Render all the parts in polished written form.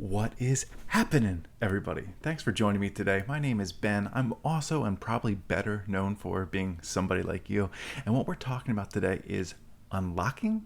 What is happening, everybody? Thanks for joining me today. My name is Ben. I'm also and probably better known for being somebody like you. And what we're talking about today is unlocking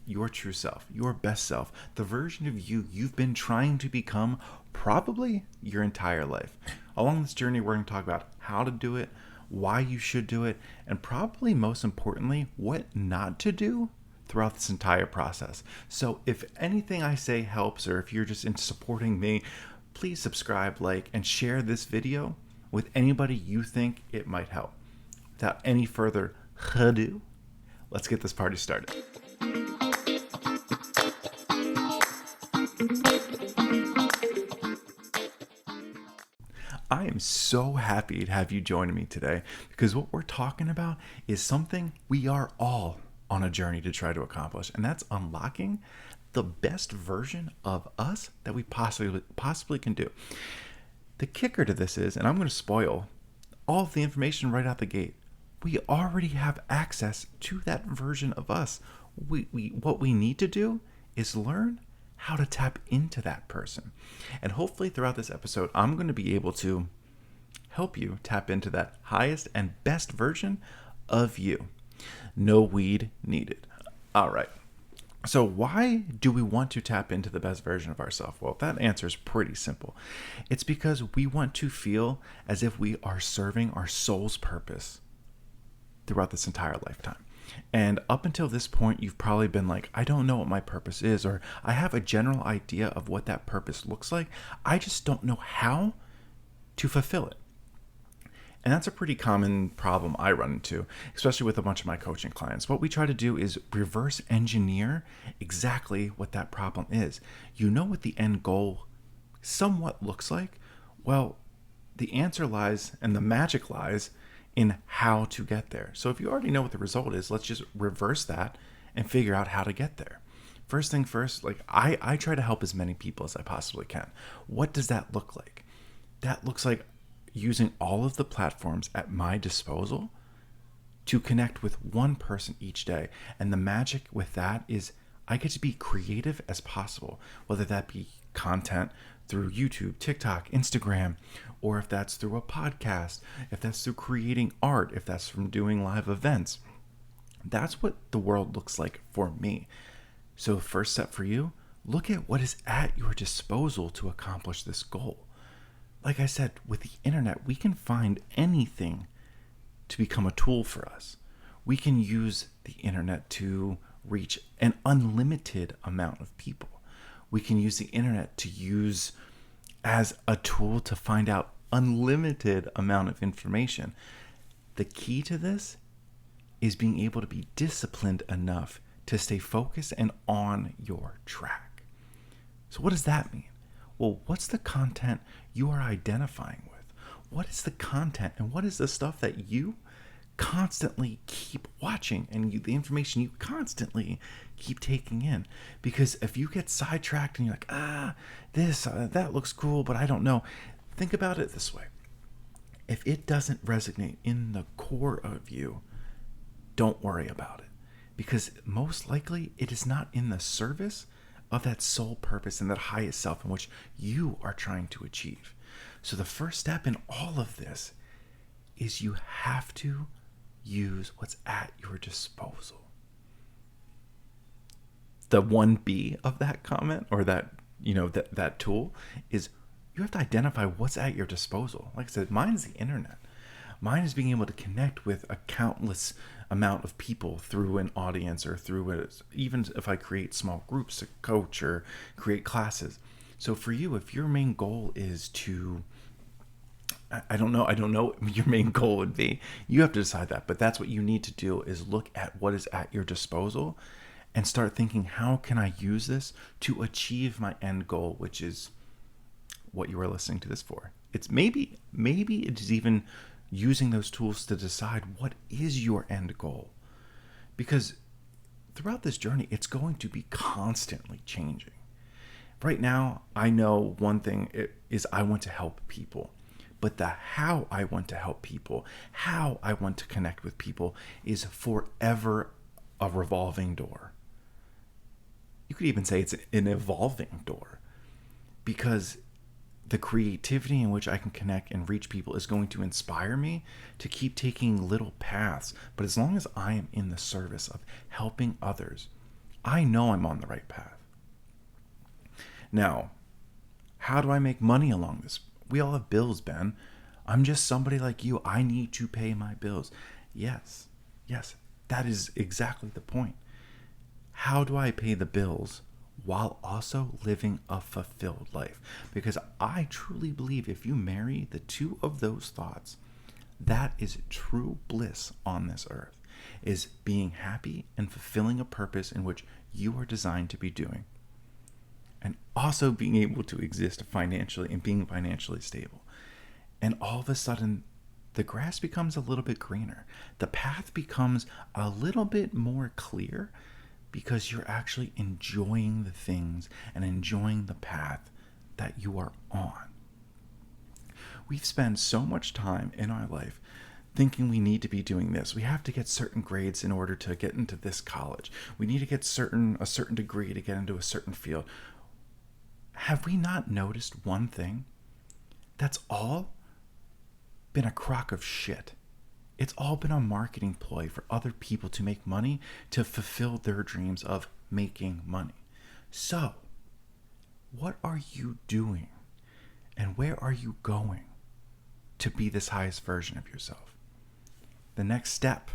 your true self, your best self, the version of you you've been trying to become probably your entire life. Along this journey, we're going to talk about how to do it, why you should do it, and probably most importantly, what not to do throughout this entire process. So if anything I say helps, or if you're just into supporting me, please subscribe, like, and share this video with anybody you think it might help. Without any further ado, let's get this party started. I am so happy to have you joining me today because what we're talking about is something we are all on a journey to try to accomplish, and that's unlocking the best version of us that we possibly can do. The kicker to this is, and I'm going to spoil all of the information right out the gate, we already have access to that version of us. What we need to do is learn how to tap into that person. And hopefully throughout this episode, I'm going to be able to help you tap into that highest and best version of you. No weed needed. All right. So why do we want to tap into the best version of ourselves? Well, that answer is pretty simple. It's because we want to feel as if we are serving our soul's purpose throughout this entire lifetime. And up until this point, you've probably been like, I don't know what my purpose is, or I have a general idea of what that purpose looks like. I just don't know how to fulfill it. And that's a pretty common problem I run into, especially with a bunch of my coaching clients. What we try to do is reverse engineer exactly what that problem is. You know what the end goal somewhat looks like? Well, the answer lies and the magic lies in how to get there. So if you already know what the result is, let's just reverse that and figure out how to get there. First thing first, I try to help as many people as I possibly can. What does that look like? That looks like using all of the platforms at my disposal to connect with one person each day. And the magic with that is I get to be creative as possible, whether that be content through YouTube, TikTok, Instagram, or if that's through a podcast, if that's through creating art, if that's from doing live events. That's what the world looks like for me. So first step for you, look at what is at your disposal to accomplish this goal. Like I said, with the internet, we can find anything to become a tool for us. We can use the internet to reach an unlimited amount of people. We can use the internet to use as a tool to find out unlimited amount of information. The key to this is being able to be disciplined enough to stay focused and on your track. So what does that mean? Well, what's the content you are identifying with? What is the content and what is the stuff that you constantly keep watching and the information you constantly keep taking in? Because if you get sidetracked and you're like, that looks cool, but I don't know. Think about it this way. If it doesn't resonate in the core of you, don't worry about it. Because most likely it is not in the service of that soul purpose and that highest self in which you are trying to achieve. So the first step in all of this is you have to use what's at your disposal. The 1B of that comment, or that tool, is you have to identify what's at your disposal. Like I said, mine is the internet. Mine is being able to connect with a countless amount of people through an audience, or through even if I create small groups to coach or create classes. So for you, if your main goal is to, I don't know what your main goal would be. You have to decide that, but that's what you need to do, is look at what is at your disposal and start thinking, how can I use this to achieve my end goal, which is what you are listening to this for. It's maybe it is even using those tools to decide what is your end goal. Because throughout this journey, it's going to be constantly changing. Right now, I know one thing is I want to help people. But the how I want to help people, how I want to connect with people is forever a revolving door. You could even say it's an evolving door. because the creativity in which I can connect and reach people is going to inspire me to keep taking little paths. But as long as I am in the service of helping others, I know I'm on the right path. Now, how do I make money along this? We all have bills, Ben. I'm just somebody like you. I need to pay my bills. Yes, that is exactly the point. How do I pay the bills while also living a fulfilled life? Because I truly believe if you marry the two of those thoughts, that is true bliss on this earth, is being happy and fulfilling a purpose in which you are designed to be doing, and also being able to exist financially and being financially stable. And all of a sudden, the grass becomes a little bit greener. The path becomes a little bit more clear because you're actually enjoying the things and enjoying the path that you are on. We've spent so much time in our life thinking we need to be doing this. We have to get certain grades in order to get into this college. We need to get a certain degree to get into a certain field. Have we not noticed one thing? That's all been a crock of shit. It's all been a marketing ploy for other people to make money, to fulfill their dreams of making money. So, what are you doing? And where are you going to be this highest version of yourself? The next step,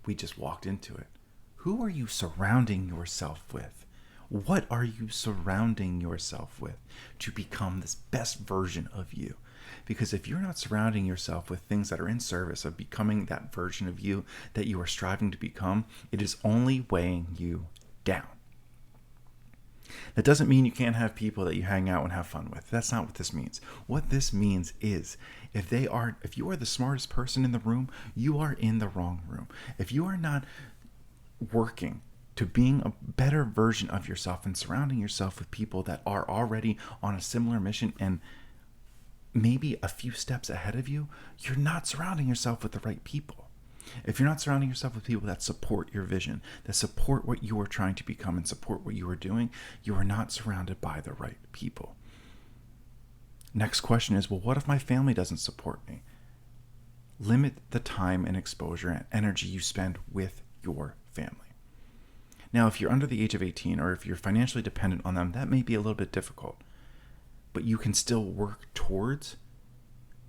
we just walked into it. Who are you surrounding yourself with? What are you surrounding yourself with to become this best version of you? Because if you're not surrounding yourself with things that are in service of becoming that version of you that you are striving to become, it is only weighing you down. That doesn't mean you can't have people that you hang out and have fun with. That's not what this means. What this means is if you are the smartest person in the room, you are in the wrong room. If you are not working to being a better version of yourself and surrounding yourself with people that are already on a similar mission and maybe a few steps ahead of you, you're not surrounding yourself with the right people. If you're not surrounding yourself with people that support your vision, that support what you are trying to become and support what you are doing, you are not surrounded by the right people. Next question is, well, what if my family doesn't support me? Limit the time and exposure and energy you spend with your family. Now, if you're under the age of 18 or if you're financially dependent on them, that may be a little bit difficult. But you can still work towards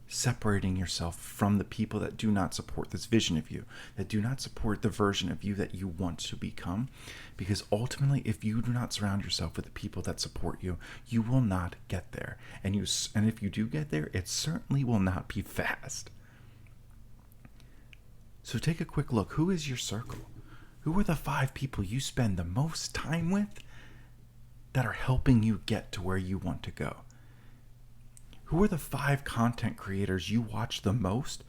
separating yourself from the people that do not support this vision of you, that do not support the version of you that you want to become. Because ultimately, if you do not surround yourself with the people that support you, you will not get there. And if you do get there, it certainly will not be fast. So take a quick look. Who is your circle? Who are the 5 people you spend the most time with that are helping you get to where you want to go? Who are the 5 content creators you watch the most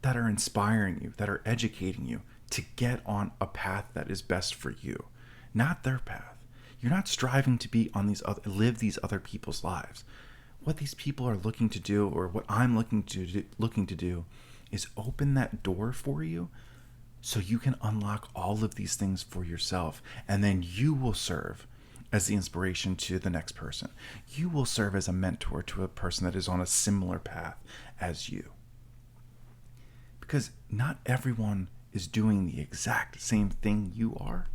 that are inspiring you, that are educating you to get on a path that is best for you, not their path? You're not striving to live these other people's lives. What these people are looking to do, or what I'm looking to do, is open that door for you so you can unlock all of these things for yourself, and then you will serve as the inspiration to the next person. You will serve as a mentor to a person that is on a similar path as you. Because not everyone is doing the exact same thing you are,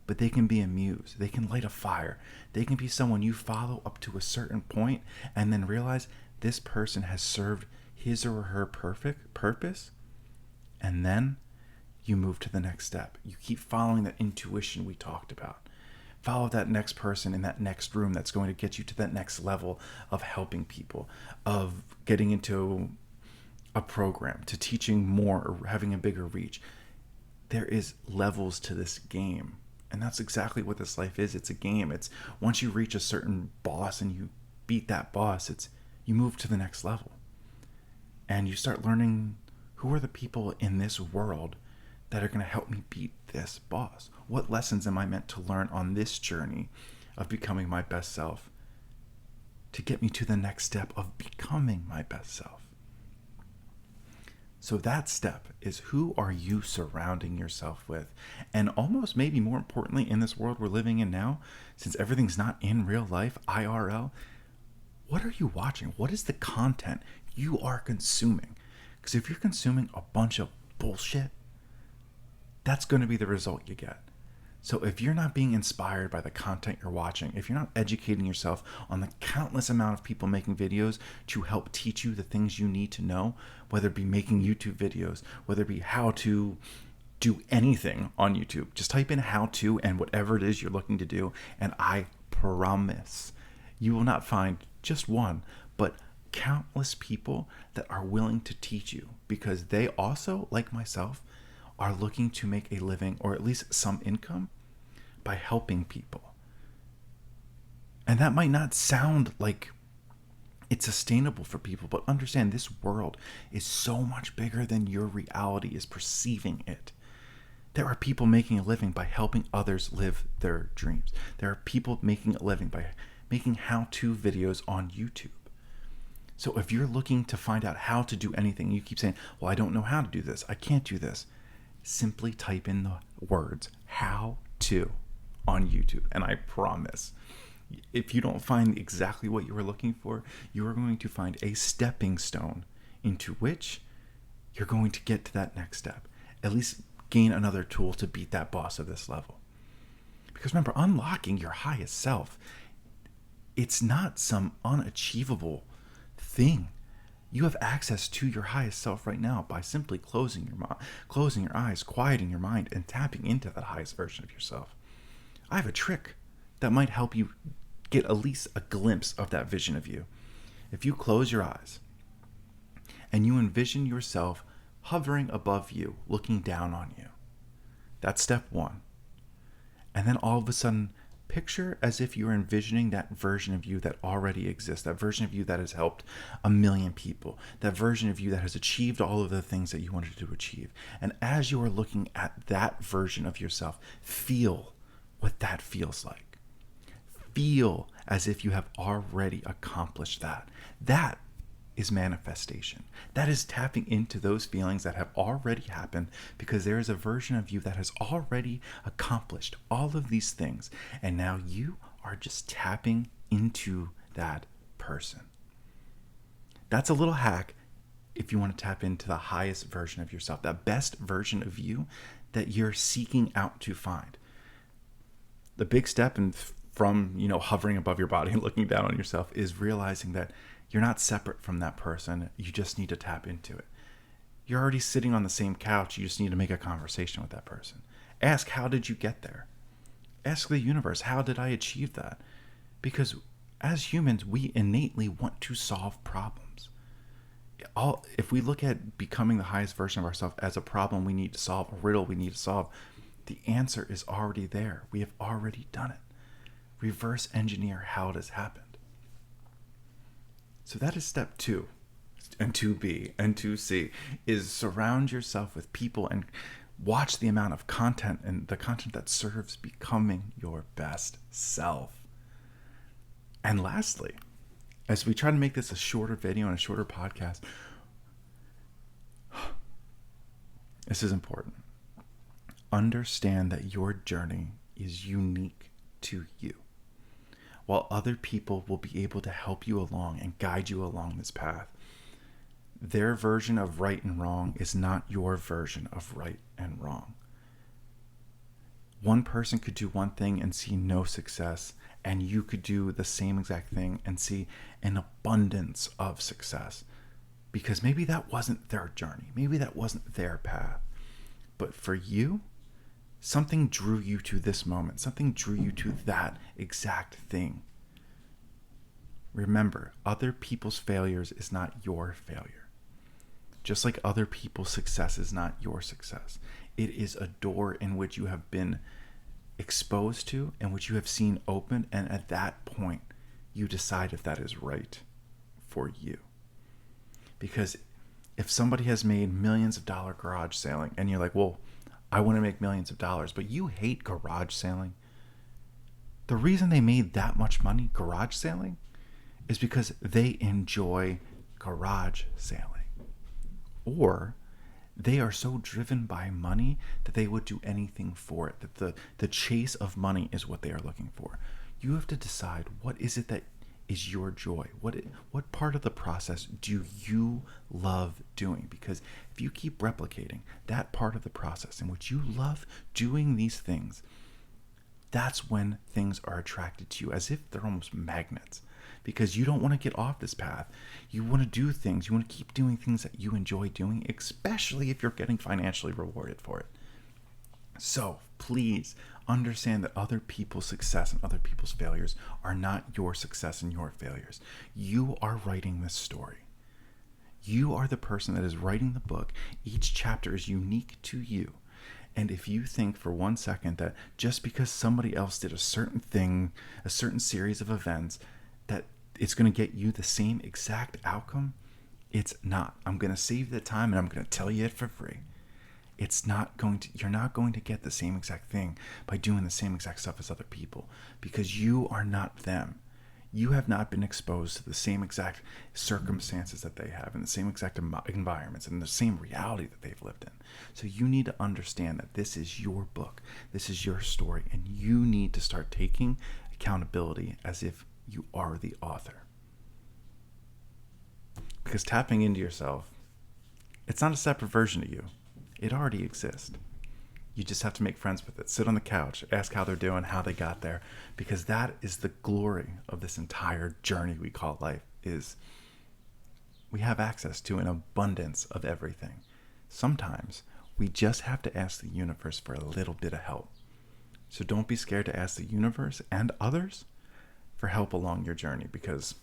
but they can be a muse. They can light a fire. They can be someone you follow up to a certain point and then realize this person has served his or her perfect purpose, and then you move to the next step. You keep following that intuition we talked about. Follow that next person in that next room that's going to get you to that next level of helping people, of getting into a program, to teaching more or having a bigger reach. There is levels to this game. And that's exactly what this life is. It's a game. It's once you reach a certain boss and you beat that boss, you move to the next level. And you start learning who are the people in this world that are going to help me beat this boss. What lessons am I meant to learn on this journey of becoming my best self to get me to the next step of becoming my best self? So that step is, who are you surrounding yourself with? And almost maybe more importantly, in this world we're living in now, since everything's not in real life, IRL, what are you watching? What is the content you are consuming? Because if you're consuming a bunch of bullshit, that's going to be the result you get. So if you're not being inspired by the content you're watching, if you're not educating yourself on the countless amount of people making videos to help teach you the things you need to know, whether it be making YouTube videos, whether it be how to do anything on YouTube, just type in how to and whatever it is you're looking to do, and I promise you will not find just one, but countless people that are willing to teach you, because they also, like myself, are looking to make a living, or at least some income, by helping people. And that might not sound like it's sustainable for people, but understand, this world is so much bigger than your reality is perceiving it. There are people making a living by helping others live their dreams. There are people making a living by making how-to videos on YouTube. So if you're looking to find out how to do anything, you keep saying, well, I don't know how to do this, I can't do this, simply type in the words "how to" on YouTube, and I promise, if you don't find exactly what you were looking for, you are going to find a stepping stone into which you're going to get to that next step. At least gain another tool to beat that boss of this level. Because remember, unlocking your highest self, it's not some unachievable thing. You have access to your highest self right now by simply closing your eyes, quieting your mind, and tapping into that highest version of yourself. I have a trick that might help you get at least a glimpse of that vision of you. If you close your eyes and you envision yourself hovering above you, looking down on you, that's step one. And then all of a sudden, picture as if you're envisioning that version of you that already exists, that version of you that has helped 1 million people, that version of you that has achieved all of the things that you wanted to achieve. And as you are looking at that version of yourself, feel what that feels like. Feel as if you have already accomplished that. That is manifestation. That is tapping into those feelings that have already happened, because there is a version of you that has already accomplished all of these things, and now you are just tapping into that person. That's a little hack if you want to tap into the highest version of yourself, that best version of you that you're seeking out to find. The big step from hovering above your body and looking down on yourself is realizing that you're not separate from that person. You just need to tap into it. You're already sitting on the same couch. You just need to make a conversation with that person. Ask, how did you get there? Ask the universe, how did I achieve that? Because as humans, we innately want to solve problems. If we look at becoming the highest version of ourselves as a problem we need to solve, a riddle we need to solve, the answer is already there. We have already done it. Reverse engineer how it has happened. So that is step 2, and 2B, and 2C, is surround yourself with people and watch the amount of content, and the content that serves becoming your best self. And lastly, as we try to make this a shorter video and a shorter podcast, this is important. Understand that your journey is unique to you. While other people will be able to help you along and guide you along this path, their version of right and wrong is not your version of right and wrong. One person could do one thing and see no success, and you could do the same exact thing and see an abundance of success, because maybe that wasn't their journey, maybe that wasn't their path. But for you, something drew you to this moment. Something drew you to that exact thing. Remember, other people's failures is not your failure. Just like other people's success is not your success. It is a door in which you have been exposed to and which you have seen open, and at that point, you decide if that is right for you. Because if somebody has made millions of dollar garage sailing, and you're like, well, I want to make millions of dollars, but you hate garage sailing. The reason they made that much money garage sailing is because they enjoy garage sailing. Or They are so driven by money that they would do anything for it. That the chase of money is what they are looking for. You have to decide, what is it that is your joy? What part of the process do you love doing? Because if you keep replicating that part of the process in which you love doing these things, that's when things are attracted to you, as if they're almost magnets. Because you don't want to get off this path. You want to do things. You want to keep doing things that you enjoy doing, especially if you're getting financially rewarded for it. So please understand that other people's success and other people's failures are not your success and your failures. You are writing this story. You are the person that is writing the book. Each chapter is unique to you. And if you think for 1 second that just because somebody else did a certain thing, a certain series of events, that it's going to get you the same exact outcome, it's not. I'm going to save the time and I'm going to tell you it for free. You're not going to get the same exact thing by doing the same exact stuff as other people, because you are not them. You have not been exposed to the same exact circumstances that they have, and the same exact environments, and the same reality that they've lived in. So you need to understand that this is your book. This is your story, and you need to start taking accountability as if you are the author. Because tapping into yourself, it's not a separate version of you. It already exists. You just have to make friends with it. Sit on the couch, ask how they're doing, how they got there, because that is the glory of this entire journey we call life, is we have access to an abundance of everything. Sometimes we just have to ask the universe for a little bit of help. So don't be scared to ask the universe and others for help along your journey, because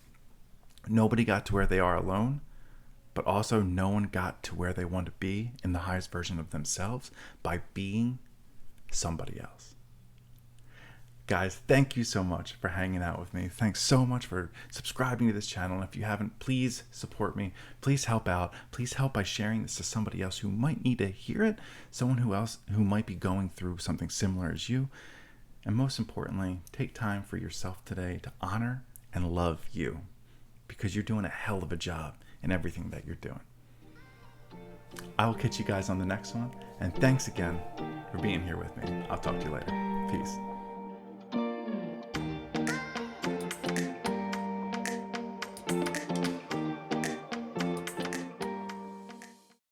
nobody got to where they are alone, but also no one got to where they want to be in the highest version of themselves by being somebody else. Guys, thank you so much for hanging out with me. Thanks so much for subscribing to this channel. And if you haven't, please support me. Please help out. Please help by sharing this to somebody else who might need to hear it, someone who might be going through something similar as you. And most importantly, take time for yourself today to honor and love you, because you're doing a hell of a job in everything that you're doing. I will catch you guys on the next one, and thanks again for being here with me. I'll talk to you later. Peace.